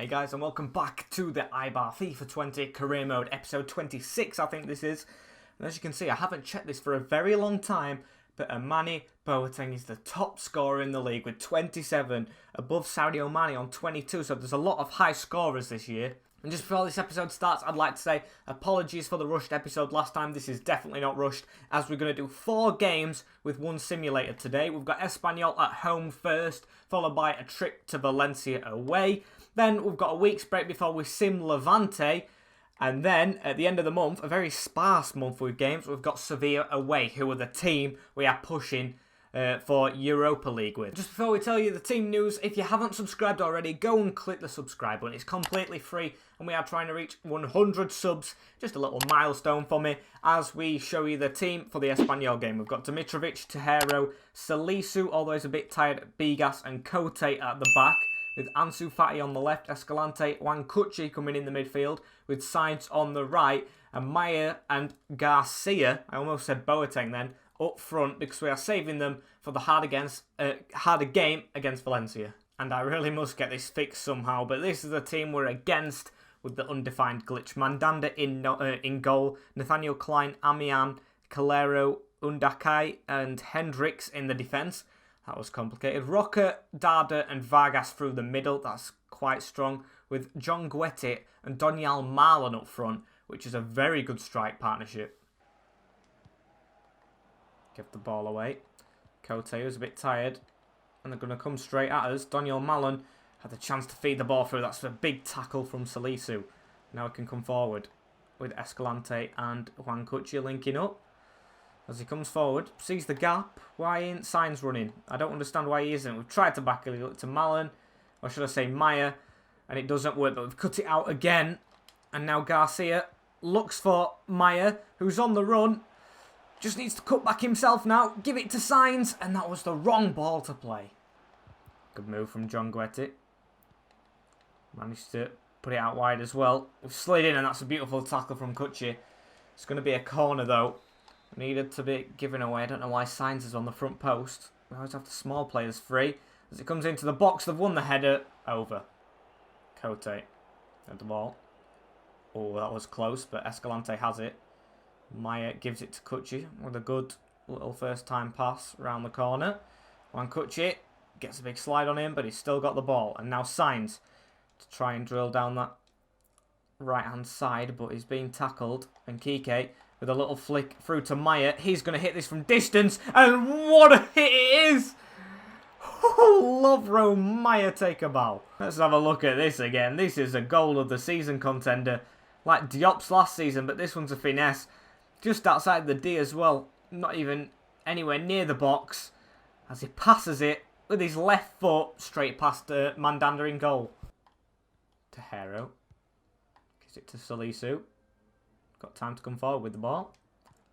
Hey guys, and welcome back to the Eibar FIFA 20 career mode, episode 26 I think this is. And as you can see, I haven't checked this for a very long time, but Amani Boateng is the top scorer in the league with 27, above Sadio Mane on 22, so there's a lot of high scorers this year. And just before this episode starts, I'd like to say apologies for the rushed episode last time. This is definitely not rushed, as we're going to do 4 games with one simulator today. We've got Espanyol at home first, followed by a trip to Valencia away. Then we've got a week's break before we sim Levante. And then, at the end of the month, a very sparse month with games, we've got Sevilla away, who are the team we are pushing for Europa League with. Just before we tell you the team news, if you haven't subscribed already, go and click the subscribe button. It's completely free, and we are trying to reach 100 subs. Just a little milestone for me, as we show you the team for the Espanyol game. We've got Dimitrovic, Tejero, Salisu, although he's a bit tired, Bigas and Kote at the back, with Ansu Fati on the left, Escalante, Wankuchi coming in the midfield, with Sainz on the right, and Maya and Garcia, I almost said Boateng then, up front, because we are saving them for the harder game against Valencia. And I really must get this fixed somehow, but this is the team we're against with the undefined glitch. Mandanda in goal, Nathaniel Klein, Amian, Calero, Undakai, and Hendricks in the defence. That was complicated. Roca, Dada and Vargas through the middle. That's quite strong. With John Guetti and Donial Marlon up front, which is a very good strike partnership. Give the ball away. Kote was a bit tired. And they're going to come straight at us. Donial Marlon had the chance to feed the ball through. That's a big tackle from Salisu. Now we can come forward with Escalante and Wankuchi linking up. As he comes forward, sees the gap. Why ain't Sainz running? I don't understand why he isn't. We've tried to back it to Malin, or should I say Maya, and it doesn't work, but we've cut it out again. And now Garcia looks for Maya, who's on the run. Just needs to cut back himself now. Give it to Sainz, and that was the wrong ball to play. Good move from John Guetti. Managed to put it out wide as well. We've slid in, and that's a beautiful tackle from Kuchi. It's going to be a corner, though. Needed to be given away. I don't know why Sainz is on the front post. We always have the small players free. As it comes into the box, they've won the header. Over. Kote at the ball. Oh, that was close, but Escalante has it. Maya gives it to Kuchi with a good little first time pass around the corner. Wankuchi gets a big slide on him, but he's still got the ball. And now Sainz to try and drill down that right hand side, but he's being tackled. And Kike with a little flick through to Maya. He's going to hit this from distance. And what a hit it is! Lovro Maya take a bow. Let's have a look at this again. This is a goal of the season contender. Like Diop's last season, but this one's a finesse. Just outside the D as well. Not even anywhere near the box. As he passes it with his left foot straight past Mandanda in goal. Tejero. Gives it to Salisu. Got time to come forward with the ball.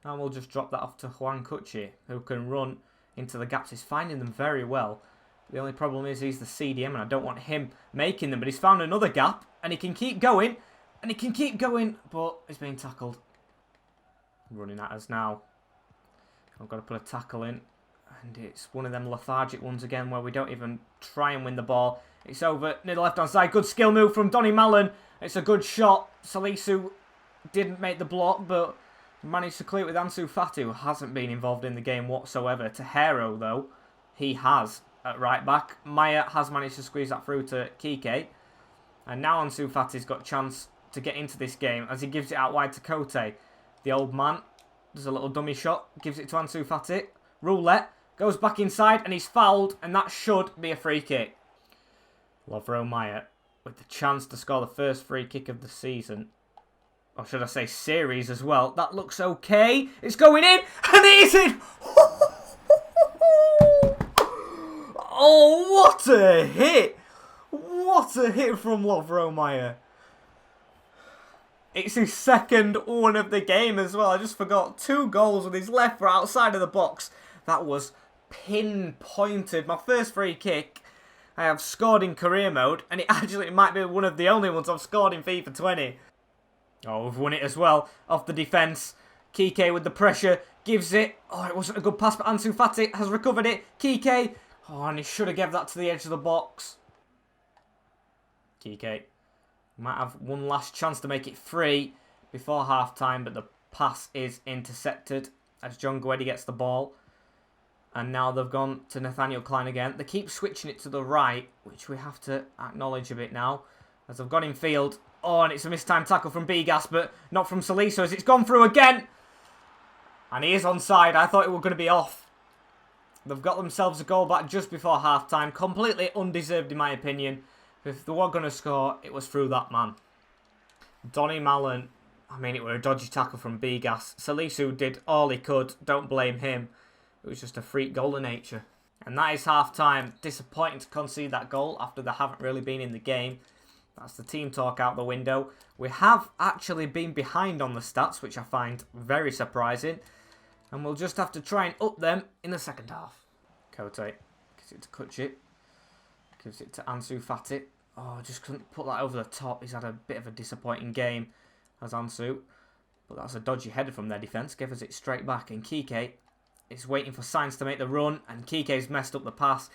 And we'll just drop that off to Wankuchi, who can run into the gaps. He's finding them very well. The only problem is he's the CDM, and I don't want him making them. But he's found another gap, and he can keep going. And he can keep going, but he's being tackled. Running at us now. I've got to put a tackle in. And it's one of them lethargic ones again, where we don't even try and win the ball. It's over near the left-hand side. Good skill move from Donny Mallon. It's a good shot. Salisu didn't make the block, but managed to clear it with Ansu Fati, who hasn't been involved in the game whatsoever. Tejero, though, he has at right back. Maya has managed to squeeze that through to Kike. And now Ansu Fati's got a chance to get into this game as he gives it out wide to Kote. The old man does a little dummy shot, gives it to Ansu Fati. Roulette goes back inside, and he's fouled, and that should be a free kick. Lovro Maya with the chance to score the first free kick of the season. Or should I say series as well. That looks okay. It's going in. And it is in. Oh, what a hit. What a hit from Lovro Maya. It's his second one of the game as well. I just forgot. 2 goals with his left foot outside of the box. That was pinpointed. My first free kick I have scored in career mode. And it might be one of the only ones I've scored in FIFA 20. Oh, we've won it as well. Off the defence. Kike with the pressure. Gives it. Oh, it wasn't a good pass, but Ansu Fati has recovered it. Kike. Oh, and he should have given that to the edge of the box. Kike Might have one last chance to make it 3 before half-time, but the pass is intercepted as John Guedes gets the ball. And now they've gone to Nathaniel Klein again. They keep switching it to the right, which we have to acknowledge a bit now, as they've got in field. Oh, and it's a mistimed tackle from Bigas, but not from Salisu, as it's gone through again. And he is onside. I thought it was going to be off. They've got themselves a goal back just before half-time. Completely undeserved, in my opinion. If they were going to score, it was through that man. Donny Mallon, I mean, it was a dodgy tackle from Bigas. Salisu did all he could. Don't blame him. It was just a freak goal of nature. And that is half-time. Disappointing to concede that goal after they haven't really been in the game. That's the team talk out the window. We have actually been behind on the stats, which I find very surprising. And we'll just have to try and up them in the second half. Kote gives it to Kutchit. Gives it to Ansu Fati. Oh, just couldn't put that over the top. He's had a bit of a disappointing game as Ansu. But that's a dodgy header from their defence. Gives us it straight back. And Kike is waiting for Sainz to make the run. And Kike's messed up the pass.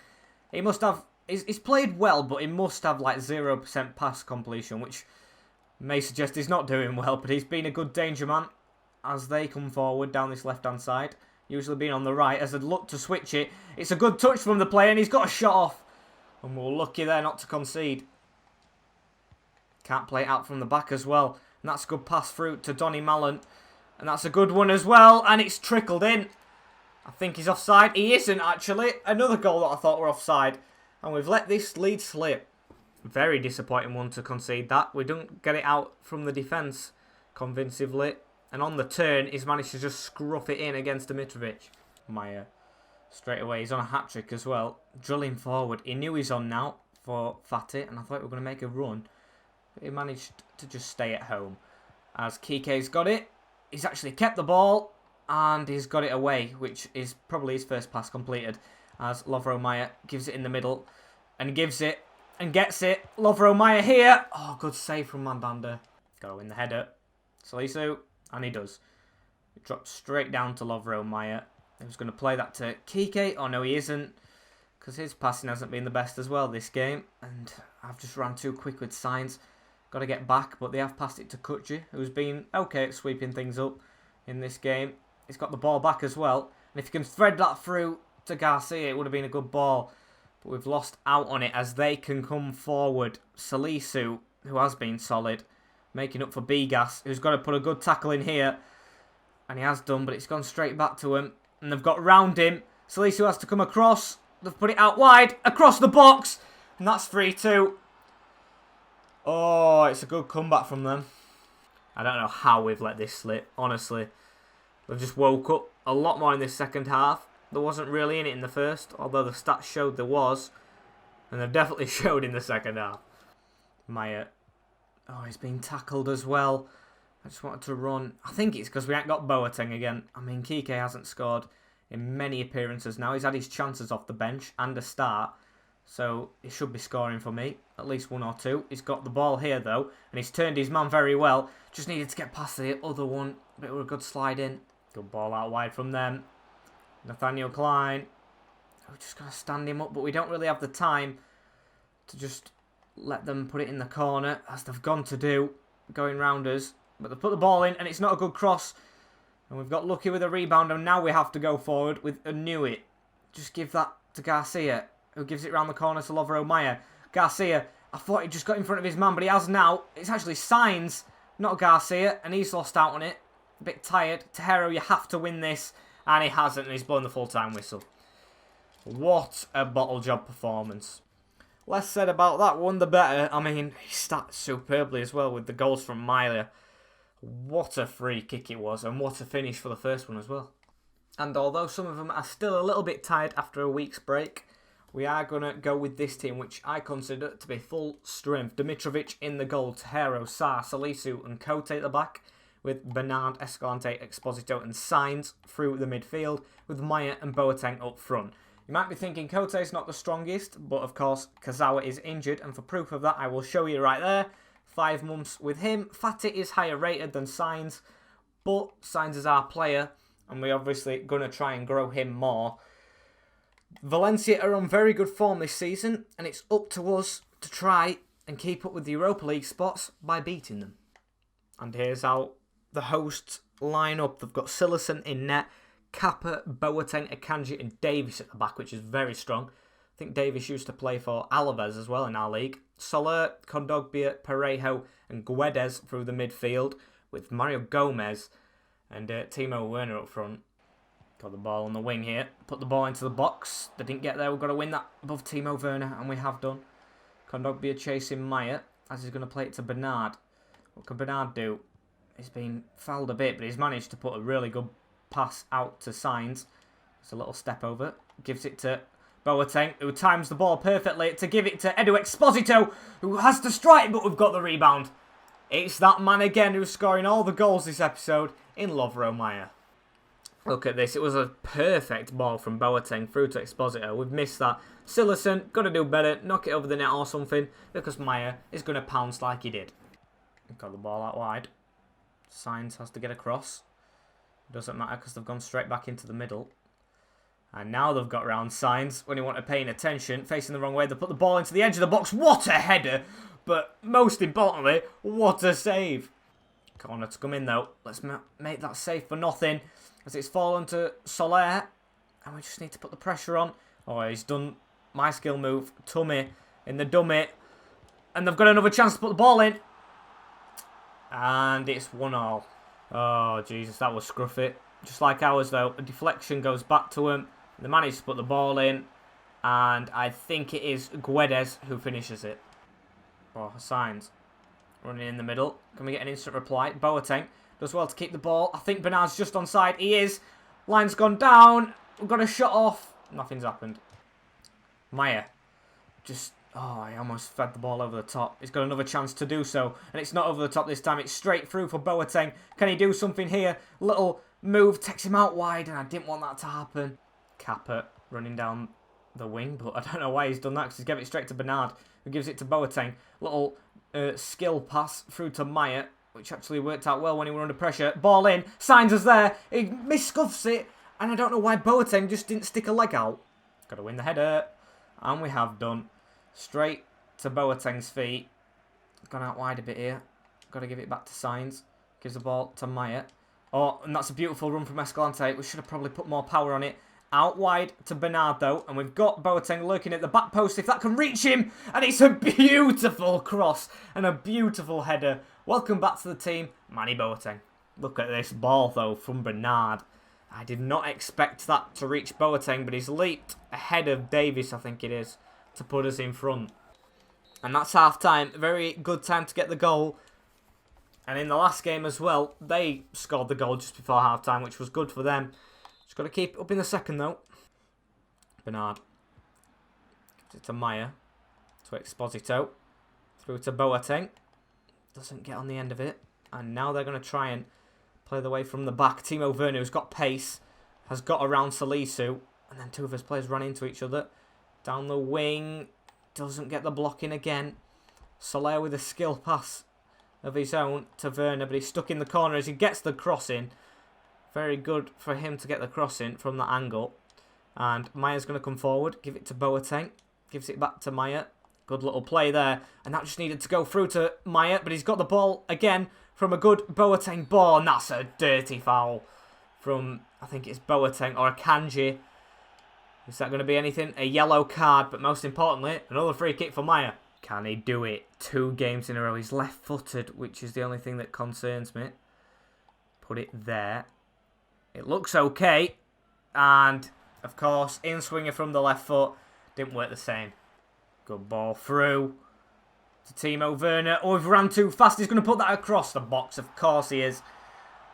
He must have... He's played well, but he must have like 0% pass completion, which may suggest he's not doing well. But he's been a good danger man as they come forward down this left-hand side. Usually being on the right as they look to switch it. It's a good touch from the player and he's got a shot off. And we're lucky there not to concede. Can't play it out from the back as well. And that's a good pass through to Donny Mallon. And that's a good one as well. And it's trickled in. I think he's offside. He isn't actually. Another goal that I thought were offside. And we've let this lead slip. Very disappointing one to concede that. We don't get it out from the defence convincingly. And on the turn, he's managed to just scruff it in against Dimitrovic. Maya, straight away, he's on a hat-trick as well. Drilling forward. He knew he's on now for Fati. And I thought we were going to make a run. But he managed to just stay at home. As Kike's got it. He's actually kept the ball. And he's got it away, which is probably his first pass completed. As Lovro Maya gives it in the middle. And gives it. And gets it. Lovro Maya here. Oh, good save from Mandanda. Got to win the header. Salisu. And he does. It drops straight down to Lovro Maya. He was going to play that to Kike. Oh, no, he isn't. Because his passing hasn't been the best as well this game. And I've just ran too quick with Sainz. Got to get back. But they have passed it to Kutchi, who's been okay at sweeping things up in this game. He's got the ball back as well. And if you can thread that through to Garcia, it would have been a good ball. But we've lost out on it as they can come forward. Salisu, who has been solid, making up for Bigas, who's got to put a good tackle in here. And he has done, but it's gone straight back to him. And they've got round him. Salisu has to come across. They've put it out wide, across the box. And that's 3-2. Oh, it's a good comeback from them. I don't know how we've let this slip, honestly. We've just woke up a lot more in this second half. There wasn't really in it in the first, although the stats showed there was. And they've definitely showed in the second half. Maya. Oh, he's been tackled as well. I just wanted to run. I think it's because we ain't got Boateng again. I mean, Kike hasn't scored in many appearances now. He's had his chances off the bench and a start. So, he should be scoring for me. At least 1 or 2. He's got the ball here, though. And he's turned his man very well. Just needed to get past the other one. But it was a good slide in. Good ball out wide from them. Nathaniel Klein. We're just going to stand him up. But we don't really have the time to just let them put it in the corner, as they've gone to do, going round us. But they've put the ball in, and it's not a good cross. And we've got lucky with a rebound, and now we have to go forward with Inuit. Just give that to Garcia, who gives it round the corner to Lovro Maya. Garcia, I thought he just got in front of his man, but he has now. It's actually Sainz, not Garcia, and he's lost out on it. A bit tired. Tejero, you have to win this. And he hasn't, and he's blown the full-time whistle. What a bottle job performance. Less said about that one, the better. I mean, he started superbly as well with the goals from Maya. What a free kick it was, and what a finish for the first one as well. And although some of them are still a little bit tired after a week's break, we are going to go with this team, which I consider to be full strength. Dimitrovic in the goal, Tejero, Sarr, Salisu and Kote at the back, with Bernard, Escalante, Exposito and Sainz through the midfield, with Maya and Boateng up front. You might be thinking Kote's not the strongest, but of course Kazawa is injured, and for proof of that I will show you right there. 5 months with him. Fati is higher rated than Sainz, but Sainz is our player, and we're obviously going to try and grow him more. Valencia are on very good form this season, and it's up to us to try and keep up with the Europa League spots by beating them. And here's how the hosts line up. They've got Silerson in net, Kappa, Boateng, Akanji and Davis at the back, which is very strong. I think Davis used to play for Alaves as well in our league. Soler, Kondogbia, Parejo and Guedes through the midfield with Mario Gomez and Timo Werner up front. Got the ball on the wing here. Put the ball into the box. They didn't get there. We've got to win that above Timo Werner, and we have done. Kondogbia chasing Maya as he's going to play it to Bernard. What can Bernard do? He's been fouled a bit, but he's managed to put a really good pass out to Sainz. It's a little step over. Gives it to Boateng, who times the ball perfectly to give it to Edu Exposito, who has to strike, but we've got the rebound. It's that man again who's scoring all the goals this episode in Lovro Maya. Look at this. It was a perfect ball from Boateng through to Exposito. We've missed that. Silerson, got to do better. Knock it over the net or something, because Maya is going to pounce like he did. Got the ball out wide. Sainz has to get across. Doesn't matter because they've gone straight back into the middle. And now they've got round Sainz when he wanted paying attention. Facing the wrong way. They put the ball into the edge of the box. What a header! But most importantly, what a save. Corner to come in though. Let's make that save for nothing. As it's fallen to Soler. And we just need to put the pressure on. Oh, he's done my skill move. Tummy in the dummy. And they've got another chance to put the ball in. And it's 1-1. Oh, Jesus, that was scruffy. Just like ours, though. A deflection goes back to him. They manage to put the ball in. And I think it is Guedes who finishes it. Oh, Sainz running in the middle. Can we get an instant reply? Boateng does well to keep the ball. I think Bernard's just onside. He is. Line's gone down. We've got a shot off. Nothing's happened. Maya just... Oh, I almost fed the ball over the top. He's got another chance to do so. And it's not over the top this time. It's straight through for Boateng. Can he do something here? Little move takes him out wide. And I didn't want that to happen. Kappa running down the wing. But I don't know why he's done that. Because he's given it straight to Bernard. Who gives it to Boateng. Little skill pass through to Maya. Which actually worked out well when he were under pressure. Ball in. Sainz is there. He misscuffs it. And I don't know why Boateng just didn't stick a leg out. Got to win the header. And we have done. Straight to Boateng's feet. Gone out wide a bit here. Got to give it back to Sainz. Gives the ball to Maya. Oh, and that's a beautiful run from Escalante. We should have probably put more power on it. Out wide to Bernard, though. And we've got Boateng lurking at the back post, if that can reach him. And it's a beautiful cross. And a beautiful header. Welcome back to the team, Manny Boateng. Look at this ball, though, from Bernard. I did not expect that to reach Boateng, but he's leaped ahead of Davis, I think it is, to put us in front. And that's half-time. Very good time to get the goal. And in the last game as well, they scored the goal just before half-time, which was good for them. Just got to keep it up in the second, though. Bernard. Gives it to Maya. To Exposito. Through to Boateng. Doesn't get on the end of it. And now they're going to try and play the way from the back. Timo Werner, who's got pace, has got around Salisu. And then two of his players run into each other. Down the wing. Doesn't get the block in again. Soler with a skill pass of his own to Werner. But he's stuck in the corner as he gets the cross in. Very good for him to get the cross in from that angle. And Maya's going to come forward. Give it to Boateng. Gives it back to Maya. Good little play there. And that just needed to go through to Maya. But he's got the ball again from a good Boateng ball. And that's a dirty foul from, I think it's Boateng or Akanji. Is that going to be anything? A yellow card, but most importantly, another free kick for Maya. Can he do it? 2 games in a row. He's left-footed, which is the only thing that concerns me. Put it there. It looks okay. And, of course, in-swinger from the left foot. Didn't work the same. Good ball through to Timo Werner. Oh, we've ran too fast. He's going to put that across the box. Of course he is.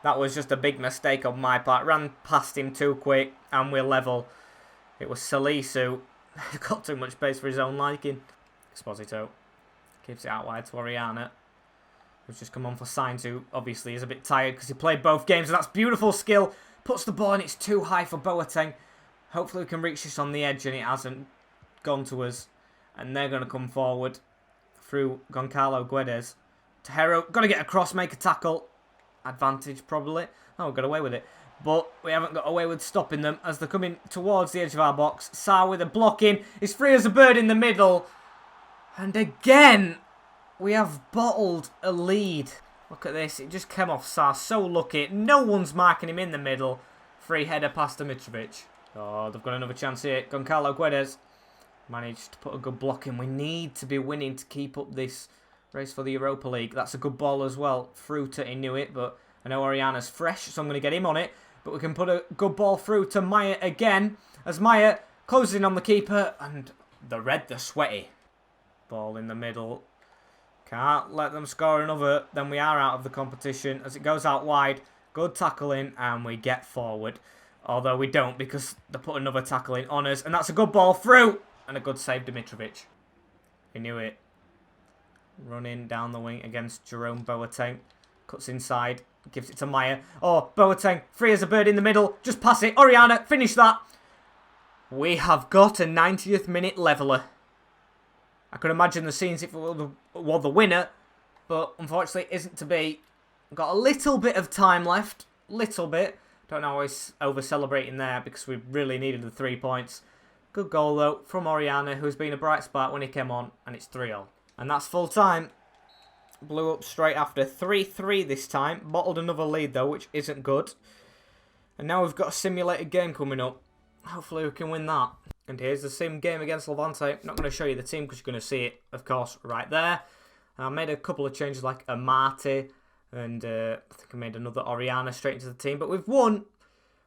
That was just a big mistake on my part. Ran past him too quick, and we're level. It was Salisu. He's got too much pace for his own liking. Exposito keeps it out wide to Oriana, who's just come on for Sainz, who obviously is a bit tired because he played both games. And that's beautiful skill. Puts the ball in. It's too high for Boateng. Hopefully we can reach this on the edge, and it hasn't gone to us. And they're going to come forward through Goncalo Guedes. Tejero, got to get across, make a tackle. Advantage, probably. Oh, we got away with it. But we haven't got away with stopping them as they're coming towards the edge of our box. Sa with a block in. He's free as a bird in the middle. And again, We have bottled a lead. Look at this. It just came off Sar. So lucky. No one's marking him in the middle. Free header past Mitrovic. Oh, they've got another chance here. Goncalo Guedes managed to put a good block in. We need to be winning to keep up this race for the Europa League. That's a good ball as well. Fruta, he knew it, but I know Oriana's fresh, so I'm going to get him on it. But we can put a good ball through to Maya again, as Maya closes in on the keeper, and the sweaty. Ball in the middle. Can't let them score another, then we are out of the competition as it goes out wide. Good tackle in, and we get forward. Although we don't, because they put another tackle in on us, and that's a good ball through, and a good save, Mitrovic. He knew it. Running down the wing against Jerome Boateng. Cuts inside, gives it to Maya. Oh, Boateng, free as a bird in the middle. Just pass it. Oriana, finish that. We have got a 90th minute leveller. I could imagine the scenes if it were the winner, but unfortunately it isn't to be. Got a little bit of time left. Little bit. Don't always over-celebrating there because we really needed the 3 points. Good goal, though, from Oriana, who's been a bright spark when he came on, and it's 3-0. And that's full time. Blew up straight after. 3-3 this time. Bottled another lead, though, which isn't good. And now we've got a simulated game coming up. Hopefully we can win that. And here's the sim game against Levante. I'm not going to show you the team because you're going to see it, of course, right there. I made a couple of changes like Amate. And I think I made another Oriana straight into the team. But we've won.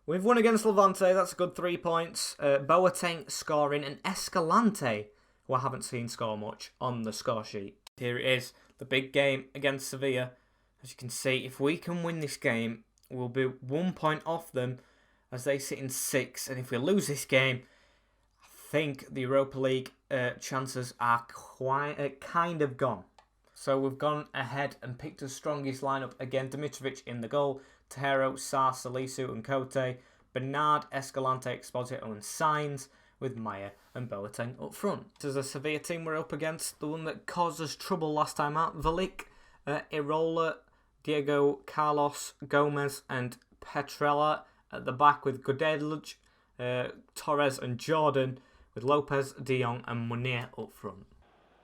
We've won against Levante. That's a good 3 points. Boateng scoring and Escalante, who I haven't seen score much, on the score sheet. Here it is. The big game against Sevilla. As you can see, if we can win this game, we'll be 1 point off them as they sit in 6th. And if we lose this game, I think the Europa League chances are kind of gone. So we've gone ahead and picked the strongest lineup again. Dimitrovic in the goal. Tejero, Sar, Salisu and Cote. Bernard, Escalante, Exposito and Sainz, with Maya and Boateng up front. This is a Sevilla team we're up against. The one that caused us trouble last time out. Valik, Irola, Diego, Carlos, Gomez and Petrella at the back with Godelj, Torres and Jordan, with Lopez, De Jong and Munir up front.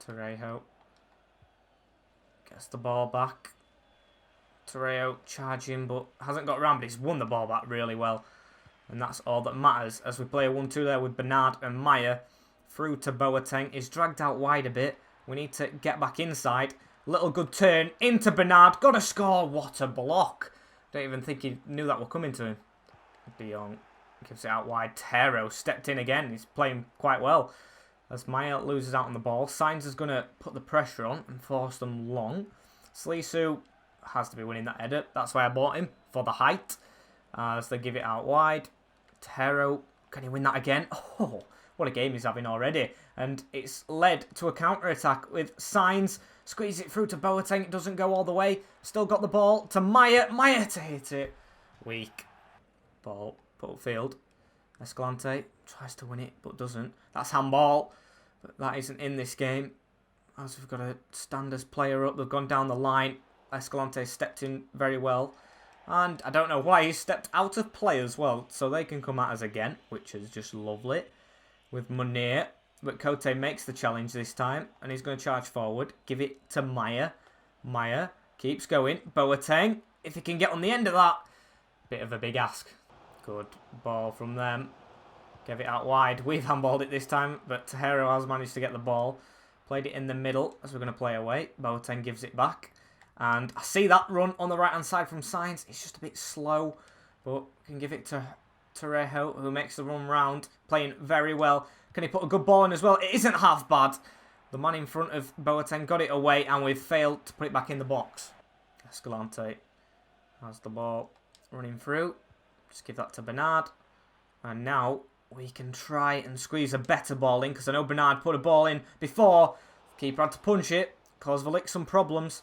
Torrejo gets the ball back. Torrejo charging, but hasn't got around, but he's won the ball back really well. And that's all that matters as we play a 1-2 there with Bernard and Maya. Through to Boateng. He's dragged out wide a bit. We need to get back inside. Little good turn into Bernard. Got to score. What a block. Don't even think he knew that were coming to him. De Jong gives it out wide. Tejero stepped in again. He's playing quite well. As Maya loses out on the ball. Sainz is going to put the pressure on and force them long. Salisu has to be winning that header. That's why I bought him, for the height. As they give it out wide. Tejero, can he win that again? Oh, what a game he's having already. And it's led to a counter-attack with Sainz. Squeeze it through to Boateng. It doesn't go all the way. Still got the ball to Maya. Maya to hit it. Weak. Ball put upfield. Escalante tries to win it, but doesn't. That's handball. But that isn't in this game. As we've got a Standers player up. They've gone down the line. Escalante stepped in very well. And I don't know why he stepped out of play as well. So they can come at us again, which is just lovely. With Munir. But Cote makes the challenge this time. And he's going to charge forward. Give it to Maya. Maya keeps going. Boateng. If he can get on the end of that. Bit of a big ask. Good ball from them. Give it out wide. We've handballed it this time. But Tejero has managed to get the ball. Played it in the middle as we're going to play away. Boateng gives it back. And I see that run on the right-hand side from Sainz. It's just a bit slow. But we can give it to Torrejo, who makes the run round. Playing very well. Can he put a good ball in as well? It isn't half bad. The man in front of Boateng got it away. And we've failed to put it back in the box. Escalante has the ball running through. Just give that to Bernard. And now we can try and squeeze a better ball in. Because I know Bernard put a ball in before. Keeper had to punch it. Caused Valik some problems.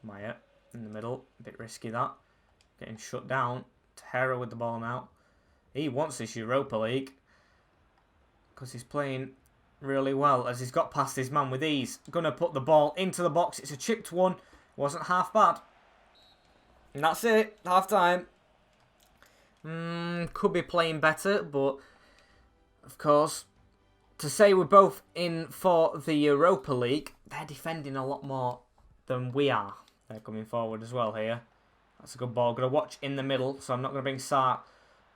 Maya in the middle. A bit risky that. Getting shut down. Tejero with the ball now. He wants this Europa League. Because he's playing really well. As he's got past his man with ease. Gonna put the ball into the box. It's a chipped one. Wasn't half bad. And that's it. Half time. Could be playing better. But of course, to say we're both in for the Europa League they're defending a lot more than we are. They're coming forward as well here. That's a good ball. Going to watch in the middle, so I'm not going to bring Sar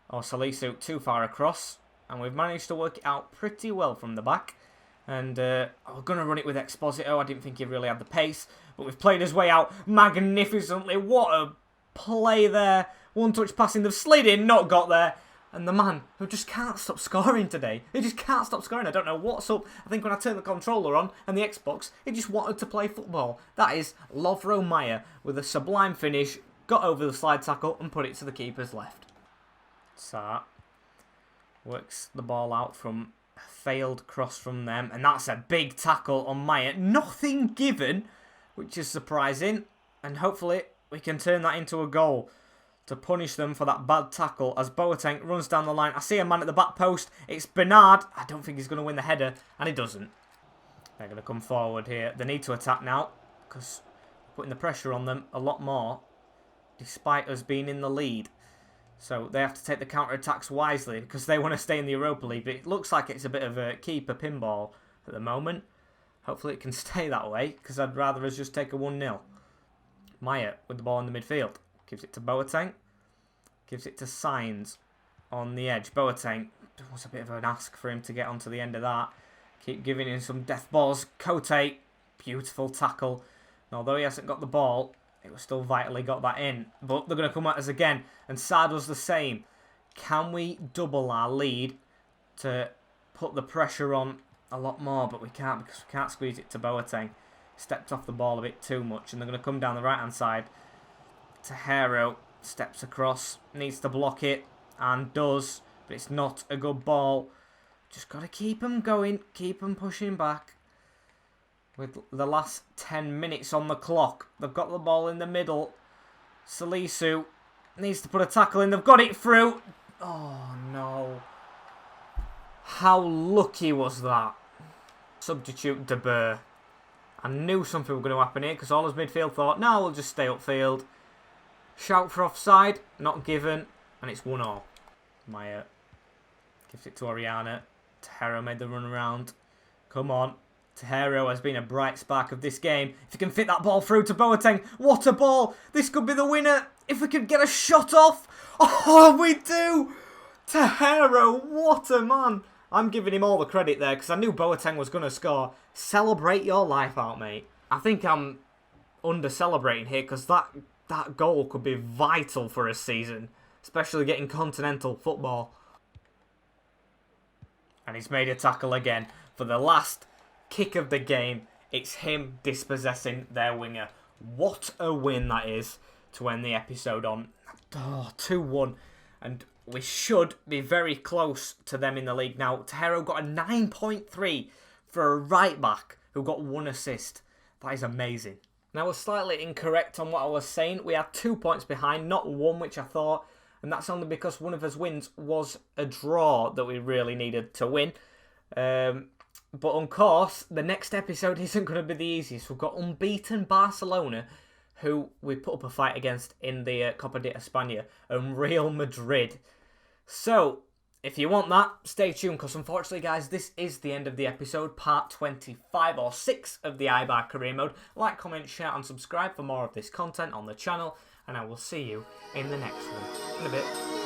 or Salisu too far across. And we've managed to work it out pretty well from the back. And we're going to run it with Exposito. I didn't think he really had the pace, but we've played his way out magnificently. What a play there. One touch passing, they've slid in, not got there. And the man who just can't stop scoring today. He just can't stop scoring. I don't know what's up. I think when I turned the controller on and the Xbox, he just wanted to play football. That is Lovro Mayer with a sublime finish. Got over the slide tackle and put it to the keeper's left. Sar works the ball out from a failed cross from them. And that's a big tackle on Mayer. Nothing given, which is surprising. And hopefully we can turn that into a goal to punish them for that bad tackle as Boateng runs down the line. I see a man at the back post. It's Bernard. I don't think he's going to win the header, and he doesn't. They're going to come forward here. They need to attack now because putting the pressure on them a lot more despite us being in the lead. So they have to take the counter-attacks wisely because they want to stay in the Europa League. But it looks like it's a bit of a keeper pinball at the moment. Hopefully it can stay that way because I'd rather us just take a 1-0. Mayer with the ball in the midfield. Gives it to Boateng. Gives it to Sainz on the edge. Boateng, it was a bit of an ask for him to get onto the end of that. Keep giving him some death balls. Cote, beautiful tackle. And although he hasn't got the ball, it was still vitally got that in. But they're going to come at us again. And Sad was the same. Can we double our lead to put the pressure on a lot more? But we can't because we can't squeeze it to Boateng. Stepped off the ball a bit too much. And they're going to come down the right-hand side. Tahero steps across, needs to block it, and does, but it's not a good ball. Just got to keep them going, keep them pushing back. With the last 10 minutes on the clock, they've got the ball in the middle. Salisu needs to put a tackle in, they've got it through. Oh no. How lucky was that? Substitute De Boer. I knew something was going to happen here because all his midfield thought, no, we'll just stay upfield. Shout for offside, not given, and it's 1-1. Mayer gives it to Oriana. Tahero made the run around. Come on. Tahero has been a bright spark of this game. If he can fit that ball through to Boateng, what a ball! This could be the winner. If we could get a shot off. Oh, we do! Tahero, what a man. I'm giving him all the credit there because I knew Boateng was going to score. Celebrate your life out, mate. I think I'm under-celebrating here because that goal could be vital for a season, especially getting continental football. And he's made a tackle again. For the last kick of the game, it's him dispossessing their winger. What a win that is to end the episode on. 2-1. And we should be very close to them in the league now. Tahero got a 9.3 for a right back who got 1 assist. That is amazing. Now, I was slightly incorrect on what I was saying. We are 2 points behind, not 1, which I thought. And that's only because one of us wins was a draw that we really needed to win. But of course, the next episode isn't going to be the easiest. We've got unbeaten Barcelona, who we put up a fight against in the Copa de España, and Real Madrid. So, if you want that, stay tuned, because unfortunately, guys, this is the end of the episode, part 25 or 6 of the Eibar career mode. Like, comment, share, and subscribe for more of this content on the channel, and I will see you in the next one. In a bit.